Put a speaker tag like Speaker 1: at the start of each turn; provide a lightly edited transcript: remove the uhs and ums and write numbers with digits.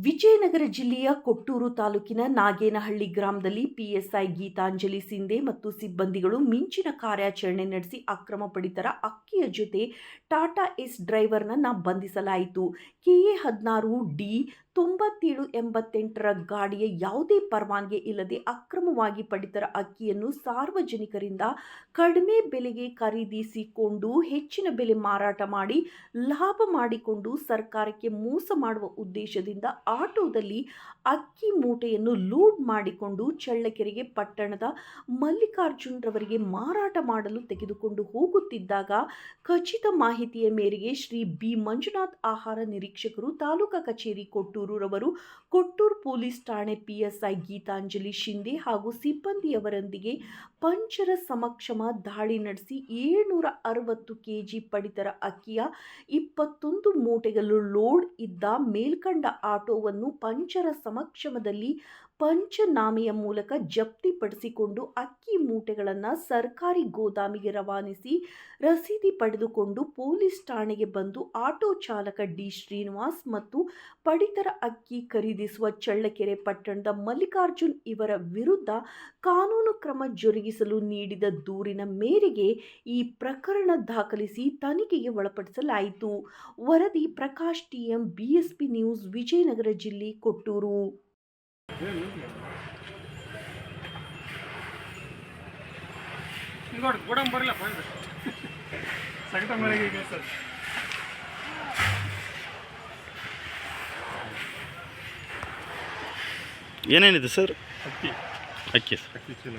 Speaker 1: ವಿಜಯನಗರ ಜಿಲ್ಲೆಯ ಕೊಟ್ಟೂರು ತಾಲೂಕಿನ ನಾಗೇನಹಳ್ಳಿ ಗ್ರಾಮದಲ್ಲಿ ಪಿಎಸ್ಐ ಗೀತಾಂಜಲಿ ಸಿಂಧೆ ಮತ್ತು ಸಿಬ್ಬಂದಿಗಳು ಮಿಂಚಿನ ಕಾರ್ಯಾಚರಣೆ ನಡೆಸಿ ಅಕ್ರಮ ಪಡಿತರ ಅಕ್ಕಿಯ ಜೊತೆ ಟಾಟಾ ಏಸ್ ಡ್ರೈವರ್ನನ್ನು ಬಂಧಿಸಲಾಯಿತು. ಕೆಎ 16 ಡಿ 9788ರ ಗಾಡಿಯ ಯಾವುದೇ ಪರವಾನಗಿ ಇಲ್ಲದೆ ಅಕ್ರಮವಾಗಿ ಪಡಿತರ ಅಕ್ಕಿಯನ್ನು ಸಾರ್ವಜನಿಕರಿಂದ ಕಡಿಮೆ ಬೆಲೆಗೆ ಖರೀದಿಸಿಕೊಂಡು ಹೆಚ್ಚಿನ ಬೆಲೆ ಮಾರಾಟ ಮಾಡಿ ಲಾಭ ಮಾಡಿಕೊಂಡು ಸರ್ಕಾರಕ್ಕೆ ಮೋಸ ಮಾಡುವ ಉದ್ದೇಶದಿಂದ ಆಟೋದಲ್ಲಿ ಅಕ್ಕಿ ಮೂಟೆಯನ್ನು ಲೋಡ್ ಮಾಡಿಕೊಂಡು ಚಳ್ಳಕೆರೆ ಪಟ್ಟಣದ ಮಲ್ಲಿಕಾರ್ಜುನ್ ರವರಿಗೆ ಮಾರಾಟ ಮಾಡಲು ತೆಗೆದುಕೊಂಡು ಹೋಗುತ್ತಿದ್ದಾಗ ಖಚಿತ ಮಾಹಿತಿಯ ಮೇರೆಗೆ ಶ್ರೀ ಬಿ ಮಂಜುನಾಥ್ ಆಹಾರ ನಿರೀಕ್ಷಕರು ತಾಲೂಕಾ ಕಚೇರಿ ಕೊಟ್ಟೂರು ರವರು ಕೊಟ್ಟೂರು ಪೊಲೀಸ್ ಠಾಣೆ ಪಿಎಸ್ಐ ಗೀತಾಂಜಲಿ ಶಿಂಧೆ ಹಾಗೂ ಸಿಬ್ಬಂದಿಯವರೊಂದಿಗೆ ಪಂಚರ ಸಮಕ್ಷಮ ದಾಳಿ ನಡೆಸಿ 760 ಕೆಜಿ ಪಡಿತರ ಅಕ್ಕಿಯ 21 ಮೂಟೆಗಳು ಲೋಡ್ ಇದ್ದ ಮೇಲ್ಕಂಡ ಆಟೋವನ್ನು ಪಂಚರ ಸಮಕ್ಷಮದಲ್ಲಿ ಪಂಚನಾಮೆಯ ಮೂಲಕ ಜಪ್ತಿಪಡಿಸಿಕೊಂಡು ಅಕ್ಕಿ ಮೂಟೆಗಳನ್ನು ಸರ್ಕಾರಿ ಗೋದಾಮಿಗೆ ರವಾನಿಸಿ ರಸೀದಿ ಪಡೆದುಕೊಂಡು ಪೊಲೀಸ್ ಠಾಣೆಗೆ ಬಂದು ಆಟೋ ಚಾಲಕ ಡಿ ಶ್ರೀನಿವಾಸ್ ಮತ್ತು ಪಡಿತರ ಅಕ್ಕಿ ಖರೀದಿಸುವ ಚಳ್ಳಕೆರೆ ಪಟ್ಟಣದ ಮಲ್ಲಿಕಾರ್ಜುನ್ ಇವರ ವಿರುದ್ಧ ಕಾನೂನು ಕ್ರಮ ಜರುಗಿಸಲು ನೀಡಿದ ದೂರಿನ ಮೇರೆಗೆ ಈ ಪ್ರಕರಣ ದಾಖಲಿಸಿ ತನಿಖೆಗೆ ಒಳಪಡಿಸಲಾಯಿತು. ವರದಿ Prakash TM, BSP news, Vijayanagara ಜಿಲ್ಲೆ, ಕೊಟ್ಟೂರು.
Speaker 2: ಏನೇನಿದೆ ಸರ್?
Speaker 3: ಅಕ್ಕಿ
Speaker 2: ಅಕ್ಕಿ
Speaker 3: ಚೀಲ